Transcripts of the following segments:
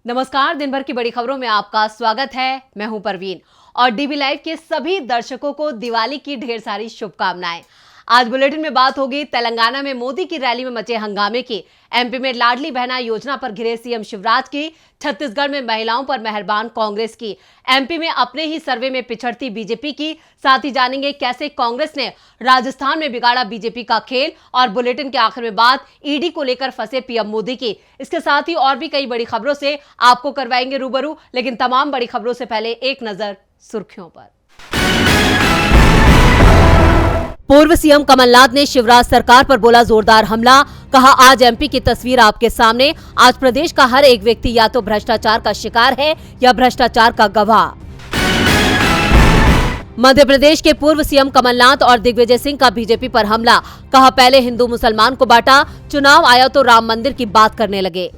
नमस्कार, दिन भर की बड़ी खबरों में आपका स्वागत है। मैं हूं परवीन और डीबी लाइव के सभी दर्शकों को दिवाली की ढेर सारी शुभकामनाएं। आज बुलेटिन में बात होगी तेलंगाना में मोदी की रैली में मचे हंगामे की, एमपी में लाडली बहना योजना पर घिरे सीएम शिवराज की, छत्तीसगढ़ में महिलाओं पर मेहरबान कांग्रेस की, एमपी में अपने ही सर्वे में पिछड़ती बीजेपी की। साथ ही जानेंगे कैसे कांग्रेस ने राजस्थान में बिगाड़ा बीजेपी का खेल। और बुलेटिन के आखिर में बात ईडी को लेकर फंसे पीएम मोदी की। इसके साथ ही और भी कई बड़ी खबरों से आपको करवाएंगे रूबरू, लेकिन तमाम बड़ी खबरों से पहले एक नजर सुर्खियों पर। पूर्व सीएम कमलनाथ ने शिवराज सरकार पर बोला जोरदार हमला। कहा, आज एमपी की तस्वीर आपके सामने। आज प्रदेश का हर एक व्यक्ति या तो भ्रष्टाचार का शिकार है या भ्रष्टाचार का गवाह। मध्य प्रदेश के पूर्व सीएम कमलनाथ और दिग्विजय सिंह का बीजेपी पर हमला। कहा, पहले हिंदू मुसलमान को बांटा, चुनाव आया तो राम मंदिर की बात करने लगे।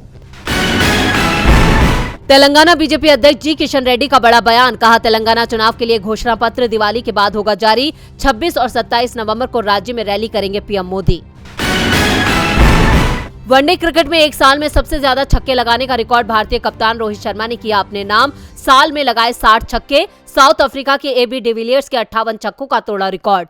तेलंगाना बीजेपी अध्यक्ष जी किशन रेड्डी का बड़ा बयान। कहा, तेलंगाना चुनाव के लिए घोषणा पत्र दिवाली के बाद होगा जारी। 26 और 27 नवंबर को राज्य में रैली करेंगे पीएम मोदी। वनडे क्रिकेट में एक साल में सबसे ज्यादा छक्के लगाने का रिकॉर्ड भारतीय कप्तान रोहित शर्मा ने किया अपने नाम। साल में लगाए 60 छक्के। साउथ अफ्रीका के एबी डिविलियर्स के 58 छक्कों का तोड़ा रिकॉर्ड।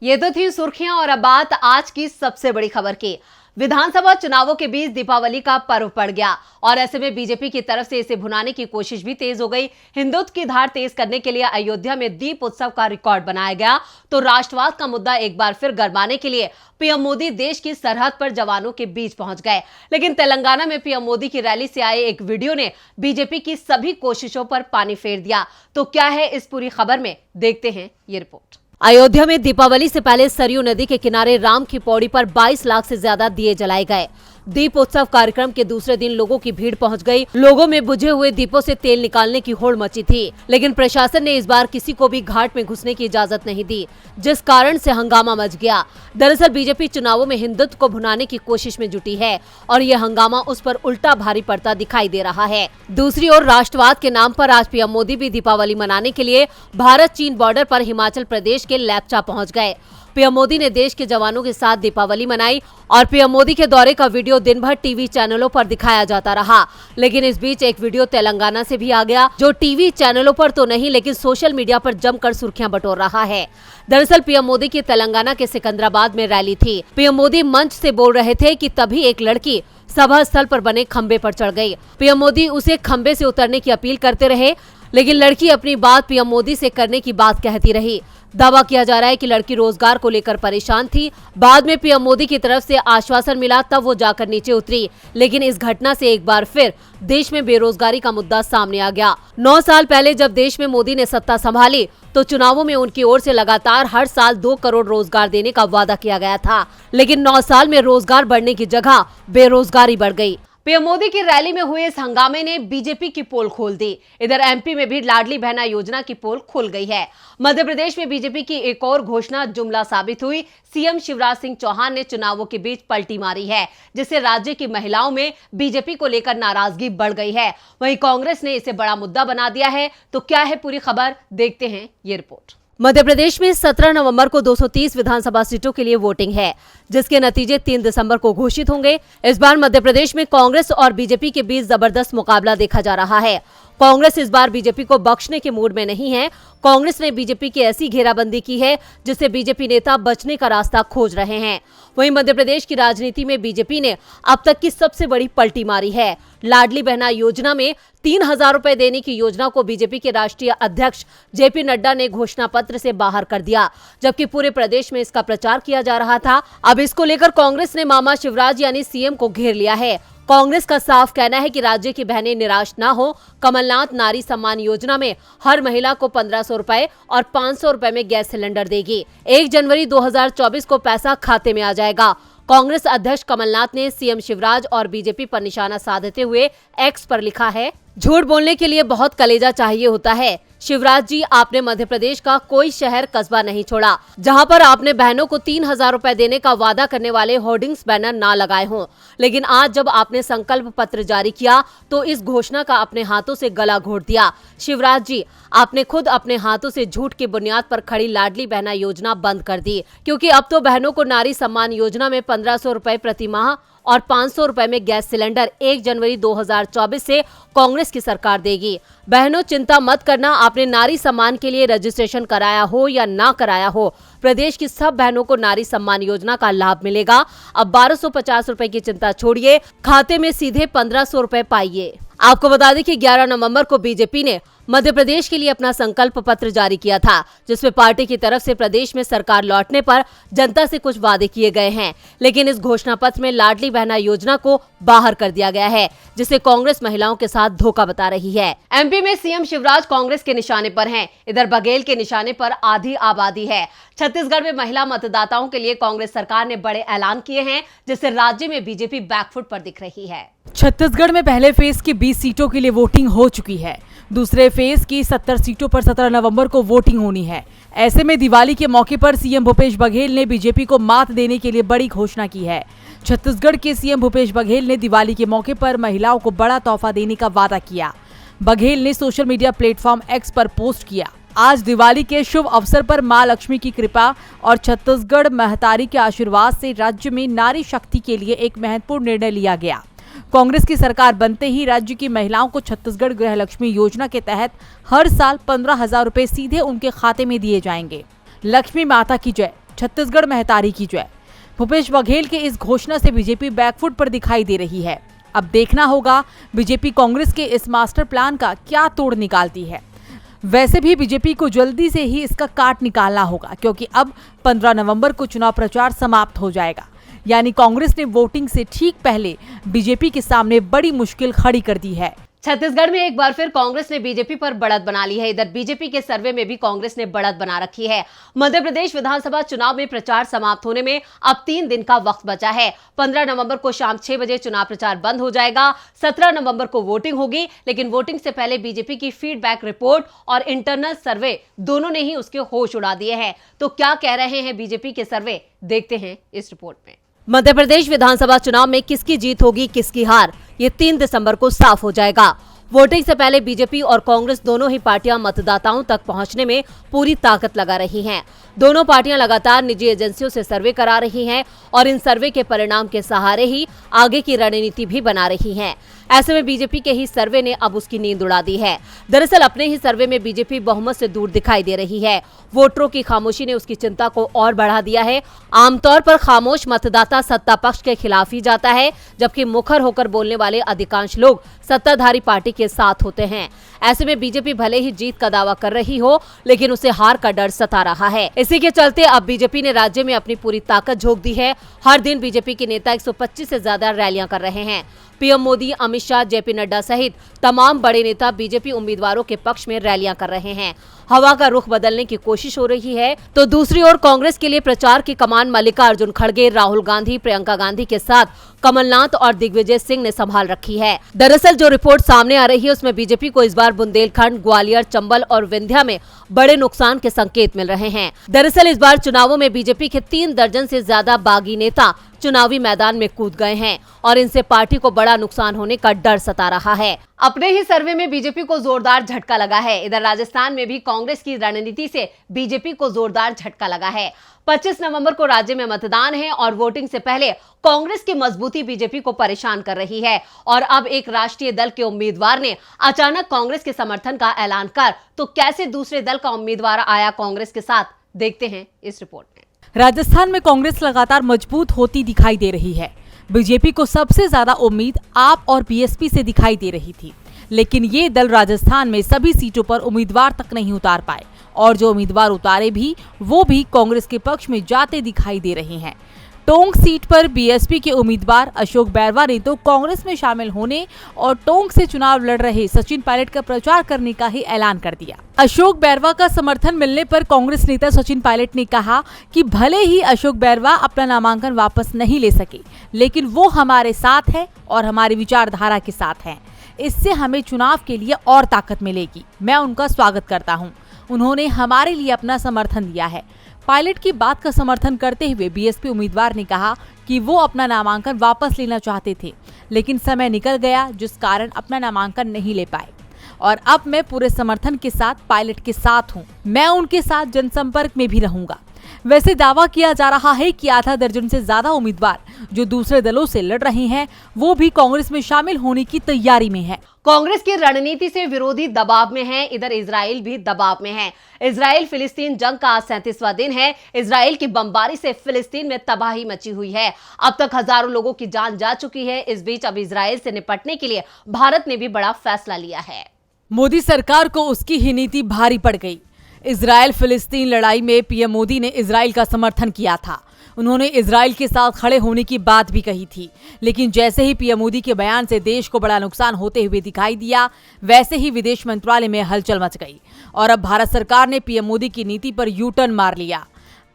ये तो थी सुर्खियां और अब बात आज की सबसे बड़ी खबर की। विधानसभा चुनावों के बीच दीपावली का पर्व पड़ गया और ऐसे में बीजेपी की तरफ से इसे भुनाने की कोशिश भी तेज हो गई। हिंदुत्व की धार तेज करने के लिए अयोध्या में दीप उत्सव का रिकॉर्ड बनाया गया तो राष्ट्रवाद का मुद्दा एक बार फिर गरमाने के लिए पीएम मोदी देश की सरहद पर जवानों के बीच पहुंच गए। लेकिन तेलंगाना में पीएम मोदी की रैली से आए एक वीडियो ने बीजेपी की सभी कोशिशों पर पानी फेर दिया। तो क्या है इस पूरी खबर में, देखते हैं ये रिपोर्ट। अयोध्या में दीपावली से पहले सरयू नदी के किनारे राम की पौड़ी पर 22 लाख से ज्यादा दिए जलाए गए। दीप उत्सव कार्यक्रम के दूसरे दिन लोगों की भीड़ पहुंच गई। लोगों में बुझे हुए दीपों से तेल निकालने की होड़ मची थी, लेकिन प्रशासन ने इस बार किसी को भी घाट में घुसने की इजाजत नहीं दी, जिस कारण से हंगामा मच गया। दरअसल बीजेपी चुनावों में हिंदुत्व को भुनाने की कोशिश में जुटी है और ये हंगामा उस पर उल्टा भारी पड़ता दिखाई दे रहा है। दूसरी ओर राष्ट्रवाद के नाम पर आज पीएम मोदी भी दीपावली मनाने के लिए भारत चीन बॉर्डर पर हिमाचल प्रदेश के लेपचा पहुँच गए। पीएम मोदी ने देश के जवानों के साथ दीपावली मनाई और पीएम मोदी के दौरे का वीडियो दिन भर टीवी चैनलों पर दिखाया जाता रहा। लेकिन इस बीच एक वीडियो तेलंगाना से भी आ गया जो टीवी चैनलों पर तो नहीं लेकिन सोशल मीडिया पर जमकर सुर्खियां बटोर रहा है। दरअसल पीएम मोदी की तेलंगाना के सिकंदराबाद में रैली थी। पीएम मोदी मंच से बोल रहे थे कि तभी एक लड़की सभा स्थल पर बने खंबे पर चढ़ गई। पीएम मोदी उसे खंबे से उतरने की अपील करते रहे, लेकिन लड़की अपनी बात पीएम मोदी से करने की बात कहती रही। दावा किया जा रहा है कि लड़की रोजगार को लेकर परेशान थी। बाद में पीएम मोदी की तरफ से आश्वासन मिला तब वो जाकर नीचे उतरी, लेकिन इस घटना से एक बार फिर देश में बेरोजगारी का मुद्दा सामने आ गया। 9 साल पहले जब देश में मोदी ने सत्ता संभाली तो चुनावों में उनकी ओर से लगातार हर साल 2 करोड़ रोजगार देने का वादा किया गया था, लेकिन 9 साल में रोजगार बढ़ने की जगह बेरोजगारी बढ़ गई। पीएम मोदी की रैली में हुए इस हंगामे ने बीजेपी की पोल खोल दी। इधर एमपी में भी लाडली बहना योजना की पोल खुल गई है। मध्य प्रदेश में बीजेपी की एक और घोषणा जुमला साबित हुई। सीएम शिवराज सिंह चौहान ने चुनावों के बीच पलटी मारी है, जिससे राज्य की महिलाओं में बीजेपी को लेकर नाराजगी बढ़ गई है। वहीं कांग्रेस ने इसे बड़ा मुद्दा बना दिया है। तो क्या है पूरी खबर, देखते हैं ये रिपोर्ट। मध्य प्रदेश में 17 नवंबर को 230 विधानसभा सीटों के लिए वोटिंग है, जिसके नतीजे 3 दिसंबर को घोषित होंगे। इस बार मध्य प्रदेश में कांग्रेस और बीजेपी के बीच जबरदस्त मुकाबला देखा जा रहा है। कांग्रेस इस बार बीजेपी को बख्शने के मूड में नहीं है। कांग्रेस ने बीजेपी की ऐसी घेराबंदी की है जिससे बीजेपी नेता बचने का रास्ता खोज रहे हैं। वहीं मध्य प्रदेश की राजनीति में बीजेपी ने अब तक की सबसे बड़ी पलटी मारी है। लाडली बहना योजना में 3000 रुपए देने की योजना को बीजेपी के राष्ट्रीय अध्यक्ष जेपी नड्डा ने घोषणा पत्र से बाहर कर दिया, जबकि पूरे प्रदेश में इसका प्रचार किया जा रहा था। अब इसको लेकर कांग्रेस ने मामा शिवराज यानी सीएम को घेर लिया है। कांग्रेस का साफ कहना है कि राज्य की बहनें निराश न हो। कमलनाथ नारी सम्मान योजना में हर महिला को 1500 रुपए और 500 रुपए में गैस सिलेंडर देगी। 1 जनवरी 2024 को पैसा खाते में आ जाएगा। कांग्रेस अध्यक्ष कमलनाथ ने सीएम शिवराज और बीजेपी पर निशाना साधते हुए एक्स पर लिखा है, झूठ बोलने के लिए बहुत कलेजा चाहिए होता है। शिवराज जी, आपने मध्य प्रदेश का कोई शहर कस्बा नहीं छोड़ा जहां पर आपने बहनों को 3000 रुपए देने का वादा करने वाले होर्डिंग्स बैनर ना लगाए हों। लेकिन आज जब आपने संकल्प पत्र जारी किया तो इस घोषणा का अपने हाथों से गला घोट दिया। शिवराज जी, आपने खुद अपने हाथों से झूठ की बुनियाद पर खड़ी लाडली बहना योजना बंद कर दी, क्योंकि अब तो बहनों को नारी सम्मान योजना में 1500 रुपए प्रति माह और 500 रुपए में गैस सिलेंडर 1 जनवरी 2024 से कांग्रेस की सरकार देगी। बहनों, चिंता मत करना, आपने नारी सम्मान के लिए रजिस्ट्रेशन कराया हो या ना कराया हो, प्रदेश की सब बहनों को नारी सम्मान योजना का लाभ मिलेगा। अब 1250 रुपए की चिंता छोड़िए, खाते में सीधे 1500 रुपए पाइए। आपको बता दें कि 11 नवंबर को बीजेपी ने मध्य प्रदेश के लिए अपना संकल्प पत्र जारी किया था, जिसमें पार्टी की तरफ से प्रदेश में सरकार लौटने पर जनता से कुछ वादे किए गए हैं। लेकिन इस घोषणा पत्र में लाडली बहना योजना को बाहर कर दिया गया है, जिसे कांग्रेस महिलाओं के साथ धोखा बता रही है। एमपी में सीएम शिवराज कांग्रेस के निशाने पर हैं, इधर बघेल के निशाने पर आधी आबादी है। छत्तीसगढ़ में महिला मतदाताओं के लिए कांग्रेस सरकार ने बड़े ऐलान किए हैं, जिससे राज्य में बीजेपी बैकफुट पर दिख रही है। छत्तीसगढ़ में पहले फेज की 20 सीटों के लिए वोटिंग हो चुकी है। दूसरे फेज की 70 सीटों पर 17 नवंबर को वोटिंग होनी है। ऐसे में दिवाली के मौके पर सीएम भूपेश बघेल ने बीजेपी को मात देने के लिए बड़ी घोषणा की है। छत्तीसगढ़ के सीएम भूपेश बघेल ने दिवाली के मौके पर महिलाओं को बड़ा तोहफा देने का वादा किया। बघेल ने सोशल मीडिया प्लेटफॉर्म एक्स पर पोस्ट किया, आज दिवाली के शुभ अवसर पर मां लक्ष्मी की कृपा और छत्तीसगढ़ महतारी के आशीर्वाद से राज्य में नारी शक्ति के लिए एक महत्वपूर्ण निर्णय लिया गया। कांग्रेस की सरकार बनते ही राज्य की महिलाओं को छत्तीसगढ़ गृह लक्ष्मी योजना के तहत हर साल 15,000 रुपए सीधे उनके खाते में दिए जाएंगे। लक्ष्मी माता की जय, छत्तीसगढ़ महतारी की जय। भूपेश बघेल के इस घोषणा से बीजेपी बैकफुट पर दिखाई दे रही है। अब देखना होगा बीजेपी कांग्रेस के इस मास्टर प्लान का क्या तोड़ निकालती है। वैसे भी बीजेपी को जल्दी से ही इसका काट निकालना होगा, क्योंकि अब 15 नवंबर को चुनाव प्रचार समाप्त हो जाएगा। यानी कांग्रेस ने वोटिंग से ठीक पहले बीजेपी के सामने बड़ी मुश्किल खड़ी कर दी है। छत्तीसगढ़ में एक बार फिर कांग्रेस ने बीजेपी पर बढ़त बना ली है। इधर बीजेपी के सर्वे में भी कांग्रेस ने बढ़त बना रखी है। मध्य प्रदेश विधानसभा चुनाव में प्रचार समाप्त होने में अब 3 दिन का वक्त बचा है। 15 नवंबर को शाम 6 बजे चुनाव प्रचार बंद हो जाएगा। 17 नवंबर को वोटिंग होगी, लेकिन वोटिंग से पहले बीजेपी की फीडबैक रिपोर्ट और इंटरनल सर्वे दोनों ने ही उसके होश उड़ा दिए हैं। तो क्या कह रहे हैं बीजेपी के सर्वे, देखते हैं इस रिपोर्ट में। मध्य प्रदेश विधानसभा चुनाव में किसकी जीत होगी, किसकी हार, ये 3 दिसंबर को साफ हो जाएगा। वोटिंग से पहले बीजेपी और कांग्रेस दोनों ही पार्टियां मतदाताओं तक पहुंचने में पूरी ताकत लगा रही हैं। दोनों पार्टियां लगातार निजी एजेंसियों से सर्वे करा रही हैं और इन सर्वे के परिणाम के सहारे ही आगे की रणनीति भी बना रही हैं। ऐसे में बीजेपी के ही सर्वे ने अब उसकी नींद उड़ा दी है। दरअसल अपने ही सर्वे में बीजेपी बहुमत से दूर दिखाई दे रही है। वोटरों की खामोशी ने उसकी चिंता को और बढ़ा दिया है। आमतौर पर खामोश मतदाता सत्ता पक्ष के खिलाफ ही जाता है, जबकि मुखर होकर बोलने वाले अधिकांश लोग सत्ताधारी पार्टी के साथ होते हैं। ऐसे में बीजेपी भले ही जीत का दावा कर रही हो, लेकिन उसे हार का डर सता रहा है। इसी के चलते अब बीजेपी ने राज्य में अपनी पूरी ताकत झोंक दी है। हर दिन बीजेपी के नेता 125 से ज्यादा रैलियां कर रहे हैं। पीएम मोदी, अमित शाह, जेपी नड्डा सहित तमाम बड़े नेता बीजेपी उम्मीदवारों के पक्ष में रैलियां कर रहे हैं। हवा का रुख बदलने की कोशिश हो रही है, तो दूसरी ओर कांग्रेस के लिए प्रचार की कमान मल्लिकार्जुन खड़गे, राहुल गांधी, प्रियंका गांधी के साथ कमलनाथ और दिग्विजय सिंह ने संभाल रखी है। दरअसल जो रिपोर्ट सामने आ रही है उसमें बीजेपी को इस बार बुंदेलखंड, ग्वालियर, चंबल और विंध्या में बड़े नुकसान के संकेत मिल रहे हैं। दरअसल इस बार चुनावों में बीजेपी के 3 दर्जन से ज्यादा बागी नेता चुनावी मैदान में कूद गए हैं और इनसे पार्टी को बड़ा नुकसान होने का डर सता रहा है। अपने ही सर्वे में बीजेपी को जोरदार झटका लगा है। इधर राजस्थान में भी कांग्रेस की रणनीति से बीजेपी को जोरदार झटका लगा है। 25 नवंबर को राज्य में मतदान है और वोटिंग से पहले कांग्रेस की मजबूती बीजेपी को परेशान कर रही है और अब एक राष्ट्रीय दल के उम्मीदवार ने अचानक कांग्रेस के समर्थन का ऐलान कर तो कैसे दूसरे दल का उम्मीदवार आया कांग्रेस के साथ, देखते हैं इस रिपोर्ट में। राजस्थान में कांग्रेस लगातार मजबूत होती दिखाई दे रही है। बीजेपी को सबसे ज्यादा उम्मीद आप और बीएसपी से दिखाई दे रही थी, लेकिन ये दल राजस्थान में सभी सीटों पर उम्मीदवार तक नहीं उतार पाए और जो उम्मीदवार उतारे भी वो भी कांग्रेस के पक्ष में जाते दिखाई दे रहे हैं। टोंक सीट पर बीएसपी के उम्मीदवार अशोक बैरवा ने तो कांग्रेस में शामिल होने और टोंक से चुनाव लड़ रहे सचिन पायलट का प्रचार करने का ही ऐलान कर दिया। अशोक बैरवा का समर्थन मिलने पर कांग्रेस नेता सचिन पायलट ने कहा कि भले ही अशोक बैरवा अपना नामांकन वापस नहीं ले सके, लेकिन वो हमारे साथ है और हमारी विचारधारा के साथ है। इससे हमें चुनाव के लिए और ताकत मिलेगी। मैं उनका स्वागत करता हूँ। उन्होंने हमारे लिए अपना समर्थन दिया है। पायलट की बात का समर्थन करते हुए बीएसपी उम्मीदवार ने कहा कि वो अपना नामांकन वापस लेना चाहते थे, लेकिन समय निकल गया जिस कारण अपना नामांकन नहीं ले पाए और अब मैं पूरे समर्थन के साथ पायलट के साथ हूँ। मैं उनके साथ जनसंपर्क में भी रहूंगा। वैसे दावा किया जा रहा है कि आधा दर्जन से ज्यादा उम्मीदवार जो दूसरे दलों से लड़ रहे हैं वो भी कांग्रेस में शामिल होने की तैयारी में है। कांग्रेस की रणनीति से विरोधी दबाव में है, इधर इजराइल भी दबाव में है। इजराइल फिलिस्तीन जंग का आज 37वां दिन है। इजराइल की बमबारी से फिलिस्तीन में तबाही मची हुई है। अब तक हजारों लोगों की जान जा चुकी है। इस बीच अब इजराइल से निपटने के लिए भारत ने भी बड़ा फैसला लिया है। मोदी सरकार को उसकी ही नीति भारी पड़ गई। इजराइल फिलिस्तीन लड़ाई में पीएम मोदी ने इजराइल का समर्थन किया था। उन्होंने इजराइल के साथ खड़े होने की बात भी कही थी, लेकिन जैसे ही पीएम मोदी के बयान से देश को बड़ा नुकसान होते हुए दिखाई दिया, वैसे ही विदेश मंत्रालय में हलचल मच गई और अब भारत सरकार ने पीएम मोदी की नीति पर यू टर्न मार लिया।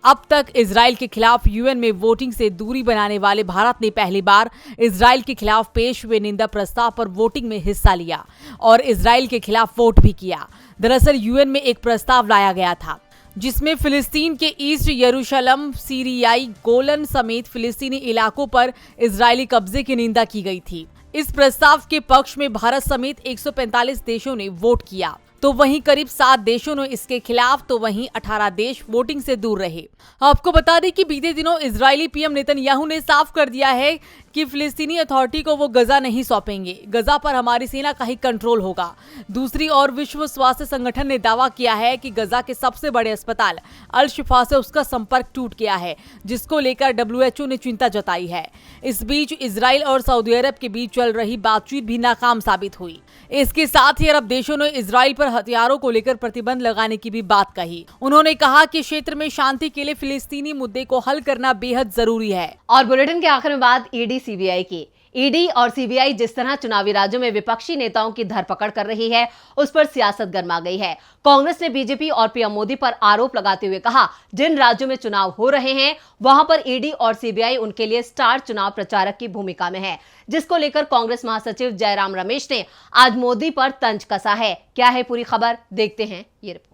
अब तक इजराइल के खिलाफ यूएन में वोटिंग से दूरी बनाने वाले भारत ने पहली बार इजराइल के खिलाफ पेश हुए निंदा प्रस्ताव पर वोटिंग में हिस्सा लिया और इजराइल के खिलाफ वोट भी किया। दरअसल यूएन में एक प्रस्ताव लाया गया था जिसमें फिलिस्तीन के ईस्ट यरूशलेम, सीरियाई गोलन समेत फिलिस्तीनी इलाकों पर इजरायली कब्जे की निंदा की गई थी। इस प्रस्ताव के पक्ष में भारत समेत 145 देशों ने वोट किया, तो वहीं करीब 7 देशों ने इसके खिलाफ, तो वहीं 18 देश वोटिंग से दूर रहे। आपको बता दें कि बीते दिनों इजरायली पीएम नेतन्याहू ने साफ कर दिया है कि फिलिस्तीनी अथॉरिटी को वो गजा नहीं सौंपेंगे। गजा पर हमारी सेना का ही कंट्रोल होगा। दूसरी ओर विश्व स्वास्थ्य संगठन ने दावा किया है कि गजा के सबसे बड़े अस्पताल अल शिफा से उसका संपर्क टूट गया है, जिसको लेकर WHO ने चिंता जताई है। इस बीच इजराइल और सऊदी अरब के बीच चल रही बातचीत भी नाकाम साबित हुई। इसके साथ ही अरब देशों ने इजराइल पर हथियारों को लेकर प्रतिबंध लगाने की भी बात कही। उन्होंने कहा कि क्षेत्र में शांति के लिए फिलिस्तीनी मुद्दे को हल करना बेहद जरूरी है। और बुलेटिन के आखिर में बात ईडी सीबीआई की। ईडी और सीबीआई जिस तरह चुनावी राज्यों में विपक्षी नेताओं की धरपकड़ कर रही है, उस पर सियासत गर्मा गई है। कांग्रेस ने बीजेपी और पीएम मोदी पर आरोप लगाते हुए कहा, जिन राज्यों में चुनाव हो रहे हैं वहां पर ईडी और सीबीआई उनके लिए स्टार चुनाव प्रचारक की भूमिका में है, जिसको लेकर कांग्रेस महासचिव जयराम रमेश ने आज मोदी पर तंज कसा है। क्या है पूरी खबर, देखते हैं ये रिपोर्ट।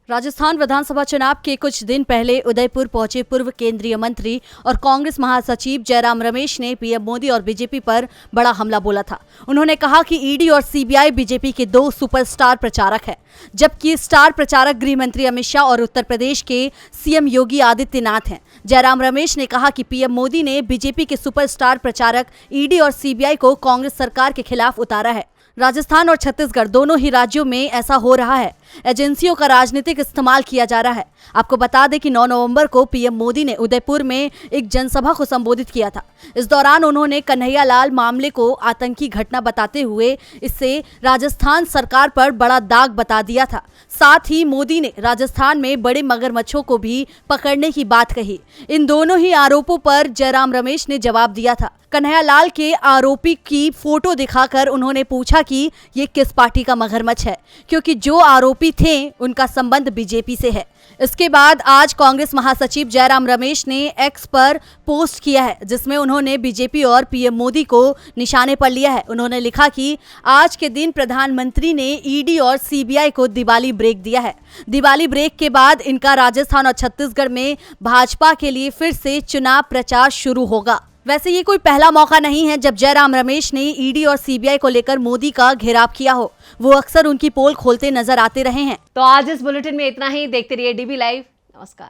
राजस्थान विधानसभा चुनाव के कुछ दिन पहले उदयपुर पहुंचे पूर्व केंद्रीय मंत्री और कांग्रेस महासचिव जयराम रमेश ने पीएम मोदी और बीजेपी पर बड़ा हमला बोला था। उन्होंने कहा कि ईडी और सीबीआई बीजेपी के 2 सुपरस्टार प्रचारक हैं, जबकि स्टार प्रचारक गृह मंत्री अमित शाह और उत्तर प्रदेश के सीएम योगी आदित्यनाथ हैं। जयराम रमेश ने कहा कि पीएम मोदी ने बीजेपी के सुपरस्टार प्रचारक ईडी और सीबीआई को कांग्रेस सरकार के खिलाफ उतारा है। राजस्थान और छत्तीसगढ़ दोनों ही राज्यों में ऐसा हो रहा है। एजेंसियों का राजनीतिक इस्तेमाल किया जा रहा है। आपको बता दें कि 9 नवंबर को पीएम मोदी ने उदयपुर में एक जनसभा को संबोधित किया था। इस दौरान उन्होंने कन्हैया लाल मामले को आतंकी घटना बताते हुए इससे राजस्थान सरकार पर बड़ा दाग बता दिया था। साथ ही मोदी ने राजस्थान में बड़े मगरमच्छों को भी पकड़ने की बात कही। इन दोनों ही आरोपों पर जयराम रमेश ने जवाब दिया था। कन्हैया लाल के आरोपी की फोटो दिखाकर उन्होंने पूछा कि ये किस पार्टी का मगरमच्छ है, क्योंकि जो आरोपी थे उनका संबंध बीजेपी से है। इसके बाद आज कांग्रेस महासचिव जयराम रमेश ने एक्स पर पोस्ट किया है, जिसमें उन्होंने बीजेपी और पीएम मोदी को निशाने पर लिया है। उन्होंने लिखा कि आज के दिन प्रधानमंत्री ने ईडी और सीबीआई को दिवाली ब्रेक दिया है। दिवाली ब्रेक के बाद इनका राजस्थान और छत्तीसगढ़ में भाजपा के लिए फिर से चुनाव प्रचार शुरू होगा। वैसे ये कोई पहला मौका नहीं है जब जयराम रमेश ने ईडी और सीबीआई को लेकर मोदी का घेराव किया हो। वो अक्सर उनकी पोल खोलते नजर आते रहे हैं। तो आज इस बुलेटिन में इतना ही। देखते रहिए डीबी लाइव। नमस्कार।